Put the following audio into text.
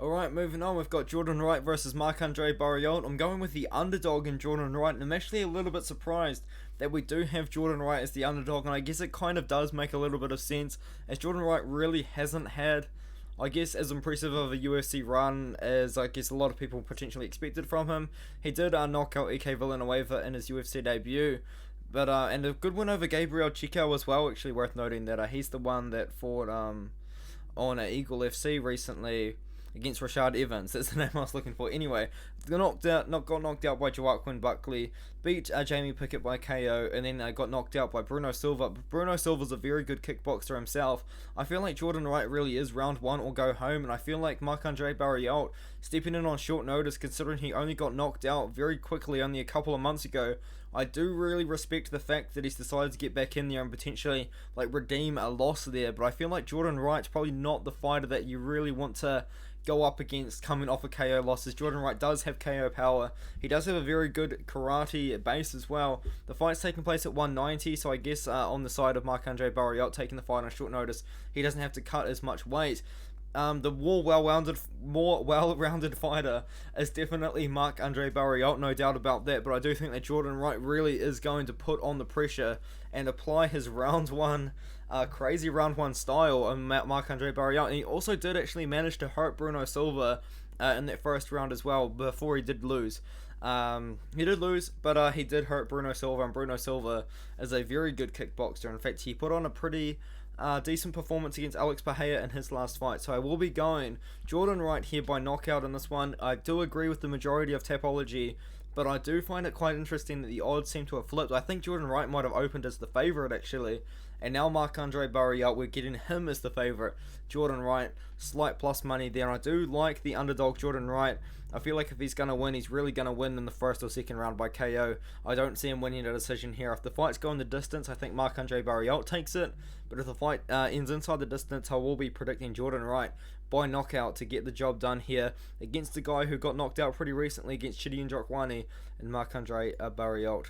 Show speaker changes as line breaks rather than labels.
Alright, moving on, we've got Jordan Wright versus Marc-Andre Barriault. I'm going with the underdog in Jordan Wright, and I'm actually a little bit surprised that we do have Jordan Wright as the underdog, and I guess it kind of does make a little bit of sense, as Jordan Wright really hasn't had, I guess, as impressive of a UFC run as I guess a lot of people potentially expected from him. He did knock out EK Villanueva in his UFC debut, but and a good win over Gabriel Chico as well. Actually, worth noting that he's the one that fought on Eagle FC recently against Rashad Evans. That's the name I was looking for. Anyway, got knocked out by Joaquin Buckley, beat Jamie Pickett by KO, and then got knocked out by Bruno Silva. But Bruno Silva's a very good kickboxer himself. I feel like Jordan Wright really is round one or go home, and I feel like Marc-Andre Barriault stepping in on short notice, considering he only got knocked out very quickly only a couple of months ago. I do really respect the fact that he's decided to get back in there and potentially redeem a loss there, but I feel like Jordan Wright's probably not the fighter that you really want to go up against coming off of KO losses. Jordan Wright does have KO power. He does have a very good karate base as well. The fight's taking place at 190, so I guess on the side of Marc-Andre Barriault taking the fight on short notice, he doesn't have to cut as much weight. The more well-rounded fighter is definitely Marc-Andre Barriault, no doubt about that, but I do think that Jordan Wright really is going to put on the pressure and apply his crazy round one style on Marc-Andre Barriault. And he also did actually manage to hurt Bruno Silva in that first round as well, before he did lose. He did lose, but he did hurt Bruno Silva, and Bruno Silva is a very good kickboxer. In fact, he put on a pretty decent performance against Alex Pereira in his last fight. So I will be going Jordan Wright here by knockout in this one. I do agree with the majority of Tapology, but I do find it quite interesting that the odds seem to have flipped. I think Jordan Wright might have opened as the favourite actually, and now Marc-Andre Barriault, we're getting him as the favourite. Jordan Wright, slight plus money there. I do like the underdog Jordan Wright. I feel like if he's going to win, he's really going to win in the first or second round by KO. I don't see him winning a decision here. If the fight's going the distance, I think Marc-Andre Barriault takes it. But if the fight ends inside the distance, I will be predicting Jordan Wright by knockout to get the job done here against the guy who got knocked out pretty recently against Chidi Njokuani and Marc-Andre Barriault.